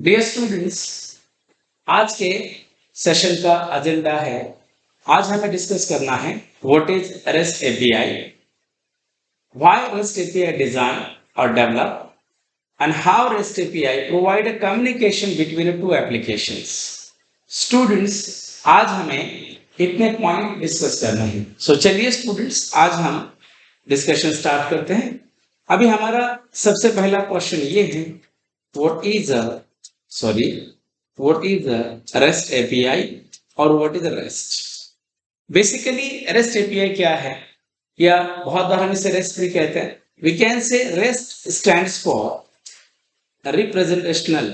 Dear students, आज के session का एजेंडा है, आज हमें डिस्कस करना है what is REST API, why REST API design और develop and how REST API provide a communication between two applications. Students, आज हमें इतने पॉइंट डिस्कस करना है। सो चलिए स्टूडेंट्स, आज हम डिस्कशन स्टार्ट करते हैं। अभी हमारा सबसे पहला क्वेश्चन ये है, what is a REST API और what is a REST? Basically REST API क्या है, या बहुत बार हम इसे REST भी कहते हैं। We can say REST stands for representational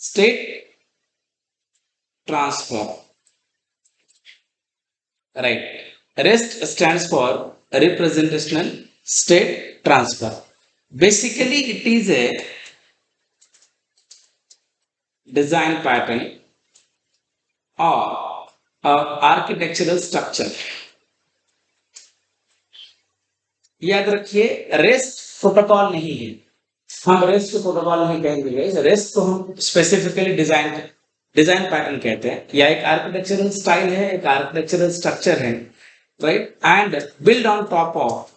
state transfer, right? REST stands for representational state transfer. Basically it is a design pattern or architectural structure. याद रखिए, रेस्ट प्रोटोकॉल नहीं है, हम रेस्ट को प्रोटोकॉल नहीं कहेंगे। रेस्ट को हम स्पेसिफिकली डिजाइन पैटर्न कहते हैं, या एक आर्किटेक्चरल स्टाइल है, एक आर्किटेक्चरल स्ट्रक्चर है, right? And build on top of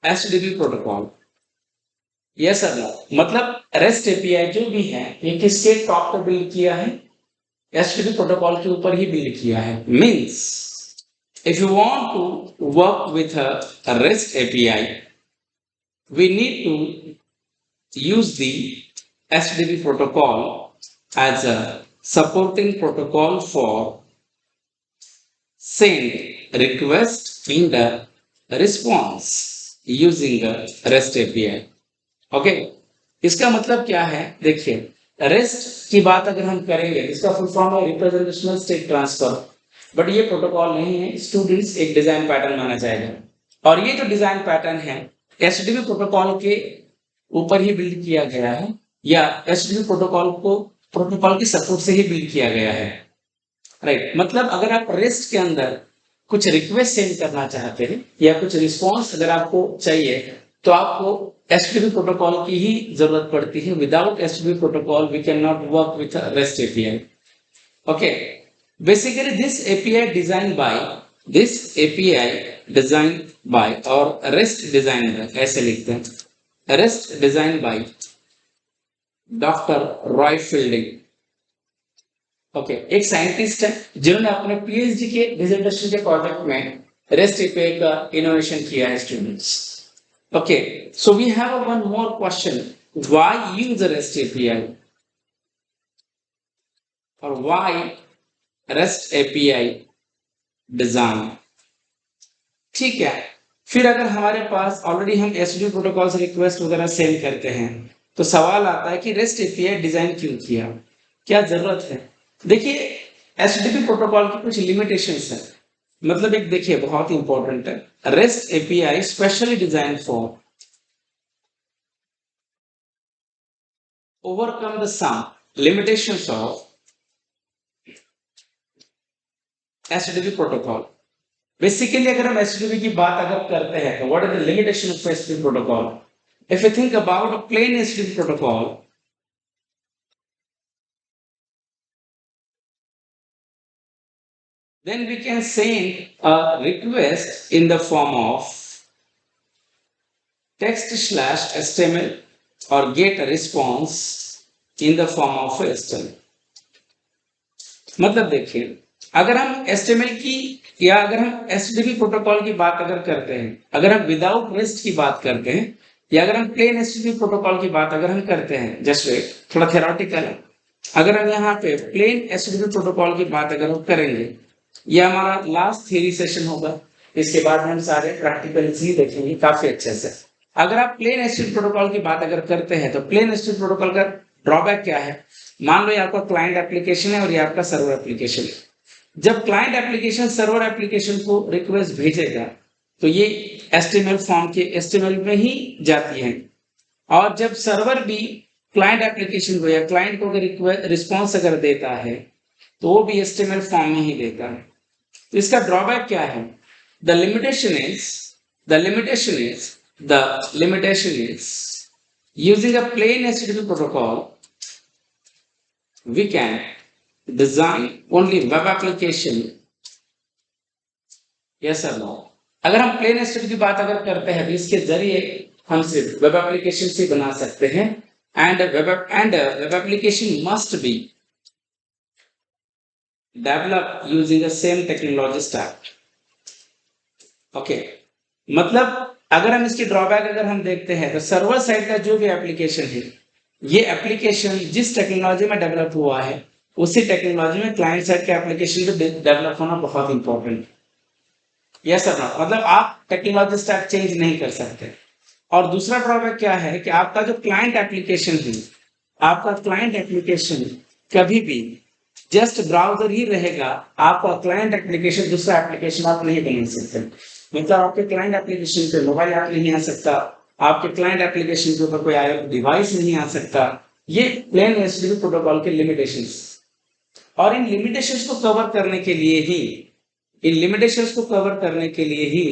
HTTP protocol. Yes sir, मतलब रेस्ट एपीआई जो भी है ये किसके टॉप पे बिल्ड किया है? HTTP प्रोटोकॉल के ऊपर ही बिल्ड किया है। Means if you want to work with a REST API, we need to use the HTTP protocol as a supporting protocol for send request and response using a REST API. Okay, इसका मतलब क्या है? देखिए, rest की बात अगर हम करेंगे, इसका फुल फॉर्म है रिप्रेजेंटेशनल स्टेट ट्रांसफर, बट ये प्रोटोकॉल नहीं है स्टूडेंट्स, एक डिजाइन पैटर्न माना जाएगा। और ये जो डिजाइन पैटर्न है HTTP प्रोटोकॉल के ऊपर ही बिल्ड किया गया है, या HTTP प्रोटोकॉल की सपोर्ट से ही बिल्ड किया गया है, राइट? मतलब अगर आप रेस्ट के अंदर कुछ रिक्वेस्ट सेंड करना चाहते हैं या कुछ रिस्पॉन्स अगर आपको चाहिए, तो आपको HTTP प्रोटोकॉल की ही जरूरत पड़ती है। Without HTTP protocol we can not work with REST API. Okay, basically this API designed by और REST designed by, ऐसे लिखते हैं, REST designed by doctor Roy fielding. Okay, एक साइंटिस्ट है जिन्होंने अपने PhD के डिसर्टेशन के प्रोजेक्ट में REST API का इनोवेशन किया है students. Okay, so we have one more question, why use a REST API or why REST API design? ठीक है, फिर अगर हमारे पास ऑलरेडी हम HTTP प्रोटोकॉल से रिक्वेस्ट वगैरह सेंड करते हैं, तो सवाल आता है कि REST API डिजाइन क्यों किया, क्या जरूरत है? देखिए, HTTP प्रोटोकॉल की कुछ लिमिटेशंस है। मतलब एक देखिए बहुत ही इंपॉर्टेंट है, REST API specially design for overcome the some limitations of HTTP protocol. Basically अगर हम HTTP की बात अगर करते हैं, तो what is the limitation of HTTP protocol? If you think about a plain HTTP protocol, then we can send a request in the form of text/HTML or get a response in the form of HTML. मतलब देखिए, अगर हम HTML की या अगर हम HTTP protocol की बात अगर करते हैं, अगर हम विदाउट रेस्ट की बात करते हैं, या अगर हम प्लेन HTTP प्रोटोकॉल की बात अगर हम करते हैं, जस्ट वेट, थोड़ा थ्योरेटिकल है। अगर हम यहाँ पे प्लेन HTTP प्रोटोकॉल की बात अगर हम करेंगे, ये हमारा लास्ट थ्योरी सेशन होगा, इसके बाद हम सारे प्रैक्टिकल्स ही देखेंगे काफी अच्छे से। अगर आप प्लेन HTTP प्रोटोकॉल की बात अगर करते हैं, तो प्लेन HTTP प्रोटोकॉल का ड्रॉबैक क्या है? मान लो ये आपका क्लाइंट एप्लीकेशन है और ये आपका सर्वर एप्लीकेशन है। जब क्लाइंट एप्लीकेशन सर्वर एप्लीकेशन को रिक्वेस्ट भेजेगा, तो ये HTML फॉर्म के HTML में ही जाती है, और जब सर्वर भी क्लाइंट एप्लीकेशन को या क्लाइंट को अगर रिस्पॉन्स अगर देता है, तो वो भी HTML फॉर्म में ही देता है। तो इसका ड्रॉबैक क्या है? The limitation is the limitation is using a plain HTTP protocol we can design only web application. Yes or no? अगर हम प्लेन HTTP की बात अगर करते हैं तो इसके जरिए हम सिर्फ वेब एप्लीकेशन से बना सकते हैं and web application must be developed using the same technology stack. Okay, मतलब अगर हम इसकी ड्रॉबैक अगर हम देखते हैं तो सर्वर साइड का जो भी एप्लीकेशन है, ये एप्लीकेशन जिस टेक्नोलॉजी में डेवलप हुआ है उसी टेक्नोलॉजी में क्लाइंट साइड का एप्लीकेशन भी डेवलप होना बहुत इंपॉर्टेंट. यस सर, मतलब आप टेक्नोलॉजी स्टैक चेंज नहीं कर सकते. और दूसरा ड्रॉबैक क्या है कि आपका जो क्लाइंट एप्लीकेशन है, आपका क्लाइंट एप्लीकेशन कभी भी जस्ट ब्राउजर ही रहेगा. आपका क्लाइंट एप्लीकेशन दूसरा एप्लीकेशन आप नहीं बना सकते. मतलब आपके क्लाइंट एप्लीकेशन पे मोबाइल ऐप नहीं आ सकता, आपके क्लाइंट एप्लीकेशन के ऊपर कोई IoT डिवाइस नहीं आ सकता. ये प्लेन HTTP प्रोटोकॉल के लिमिटेशंस. और इन लिमिटेशंस को कवर करने के लिए ही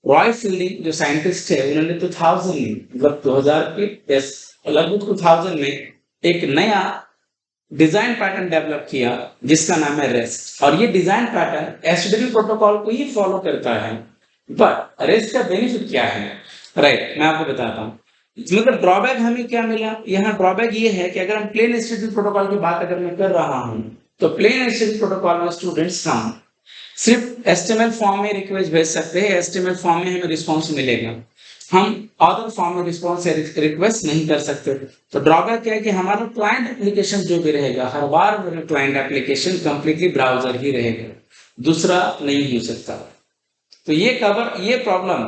रॉय फील्डिंग जो साइंटिस्ट है उन्होंने 2000 में मतलब 2000 के लगभग 2000 में एक नया डिजाइन पैटर्न डेवलप किया जिसका नाम है रेस्ट. और ये डिजाइन पैटर्न HTTP प्रोटोकॉल को ही फॉलो करता है. बट रेस्ट का बेनिफिट क्या है? राइट, मैं आपको बताता हूँ. मतलब ड्रॉबैक हमें क्या मिला? यहाँ ड्रॉबैक ये है कि अगर हम प्लेन HTTP प्रोटोकॉल की बात अगर मैं कर रहा हूँ तो प्लेन HTTP प्रोटोकॉल में स्टूडेंट्स हम सिर्फ HTML फॉर्म में रिक्वेस्ट भेज सकते हैं. HTML फॉर्म में हमें रिस्पॉन्स मिलेगा, हम अदर फॉर्म में रिस्पॉन्स रिक्वेस्ट नहीं कर सकते. तो ड्रॉबैक क्या है कि हमारा क्लाइंट एप्लीकेशन जो भी रहेगा, हर बार क्लाइंट एप्लीकेशन कंप्लीटली ब्राउजर ही रहेगा, दूसरा नहीं हो सकता. तो ये प्रॉब्लम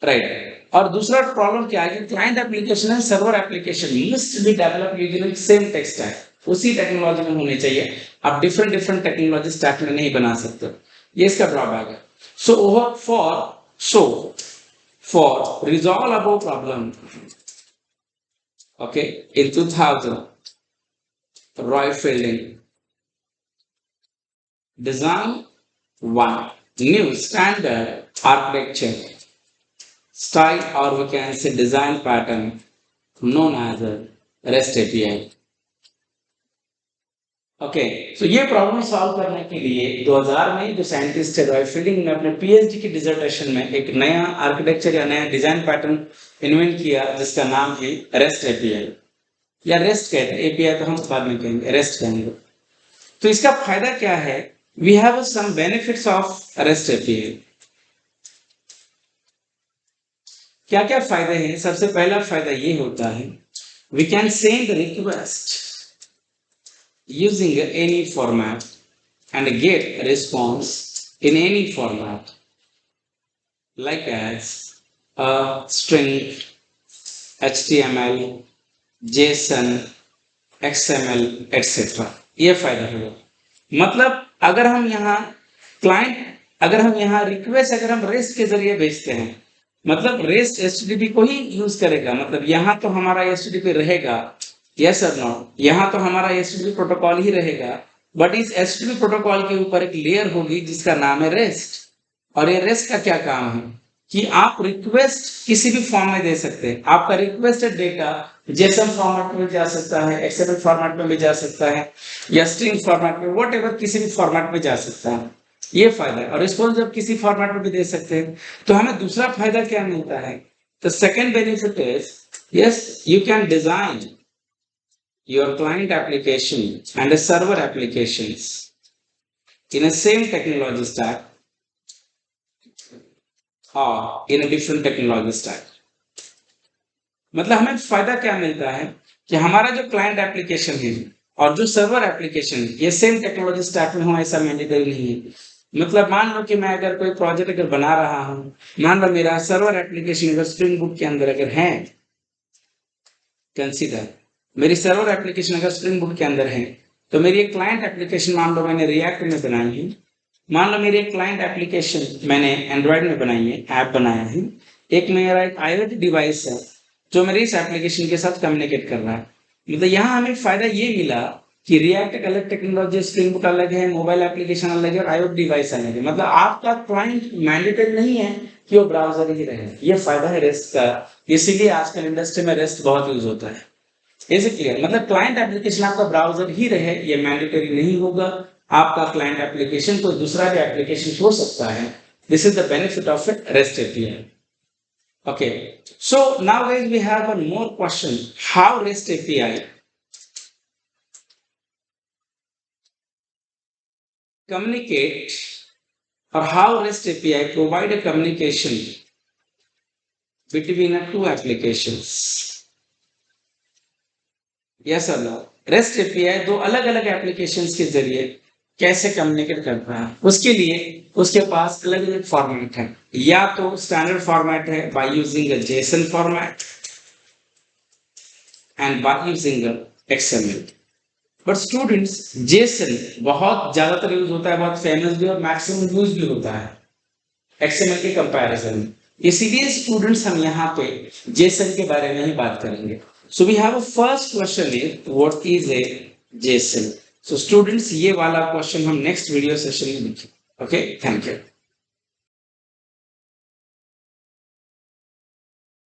राइट. और दूसरा प्रॉब्लम क्या है कि client application and server application must be develop using same tech stack. उसी टेक्नोलॉजी में होने चाहिए. आप डिफरेंट टेक्नोलॉजी स्टैक में नहीं बना सकते. ये इसका ड्रॉबैक है. For resolve above problem, okay, in 2000, Roy Fielding designed one new standard architecture style, or we can say design pattern known as a REST API. Okay, तो ये प्रॉब्लम सॉल्व करने के लिए 2000 में जो साइंटिस्ट है रॉय फील्डिंग ने अपने PhD की डिसर्टेशन में एक नया आर्किटेक्चर या नया डिजाइन पैटर्न इन्वेंट किया जिसका नाम है REST API या REST कहते हैं. API तो हम बाद में कहेंगे, REST कहेंगे. तो इसका फायदा क्या है? We have some benefits of REST API. क्या क्या फायदे हैं? सबसे पहला फायदा ये होता है we can send request using any format and get response in any format, like as a string, HTML, JSON, XML, etc. ये फायदा है. मतलब अगर हम यहाँ रिक्वेस्ट अगर हम रेस्ट के जरिए भेजते हैं, मतलब रेस्ट HTTP को ही यूज करेगा. मतलब यहाँ तो हमारा HTTP रहेगा, यस और नो, यहाँ तो हमारा HTTP प्रोटोकॉल ही रहेगा, बट इस HTTP प्रोटोकॉल के ऊपर एक लेयर होगी जिसका नाम है रेस्ट. और ये रेस्ट का क्या काम है कि आप रिक्वेस्ट किसी भी फॉर्म में दे सकते हैं. आपका रिक्वेस्टेड डेटा JSON फॉर्मेट में जा सकता है, XML फॉर्मेट में भी जा सकता है, या स्ट्रिंग फॉर्मेट में, व्हाटएवर किसी भी फॉर्मेट में जा सकता है. ये फायदा है. और रिस्पॉन्स जब किसी फॉर्मेट में भी दे सकते हैं. तो हमें दूसरा फायदा क्या मिलता है? The second benefit is yes you can design your client application and a server applications in a same technology stack or in a different technology stack. मतलब हमें फायदा क्या मिलता है कि हमारा जो क्लाइंट एप्लीकेशन है और जो सर्वर एप्लीकेशन है ये सेम टेक्नोलॉजी स्टैक में हो ऐसा मैंडेटरी नहीं है. मतलब मान लो कि मैं अगर कोई प्रोजेक्ट अगर बना रहा हूँ, मान लो मेरा सर्वर एप्लीकेशन अगर स्प्रिंग बूट के अंदर अगर है, कंसीडर मेरी सर्वर एप्लीकेशन अगर स्प्रिंग बूट के अंदर है, तो मेरी एक क्लाइंट एप्लीकेशन मान लो मैंने रिएक्ट में बनाई है, मान लो मेरी एक क्लाइंट एप्लीकेशन मैंने एंड्रॉइड में बनाई है, ऐप बनाया है, एक मेरा एक IoT डिवाइस है जो मेरे इस एप्लीकेशन के साथ कम्युनिकेट कर रहा है. मतलब यहाँ हमें फायदा ये मिला कि रिएक्ट एक अलग टेक्नोलॉजी, स्प्रिंग बूट अलग है, मोबाइल एप्लीकेशन अलग है और आईओटी डिवाइस अलग है। मतलब आपका क्लाइंट मैंडेटरी नहीं है कि वो ब्राउजर ही रहे। ये फायदा है रेस्ट का, इसीलिए आजकल इंडस्ट्री में रेस्ट बहुत यूज होता है। Is it clear? मतलब क्लाइंट एप्लीकेशन आपका ब्राउजर ही रहे, ये मैंडेटरी नहीं होगा। आपका क्लाइंट एप्लीकेशन कोई दूसरा भी एप्लीकेशन हो सकता है। This is the benefit of rest API. Okay, so now guys we have one more question. How REST API communicate, or how REST API provide a communication between two applications? Yes or no? REST API दो अलग अलग applications के जरिए कैसे communicate करता है, उसके लिए उसके पास अलग अलग फॉर्मेट है। या तो स्टैंडर्ड फॉर्मेट है by using a JSON format and by using a XML। But students, Jason बहुत ज्यादातर यूज होता है, बहुत फेमस भी और मैक्सिमम यूज भी होता है XML के कंपैरिजन में। इसीलिए स्टूडेंट्स हम यहाँ पे जेसन के बारे में ही बात करेंगे। So we have a first question is what is a JSON. So students, ये वाला क्वेश्चन हम नेक्स्ट वीडियो सेशन में देखेंगे। Okay, thank you.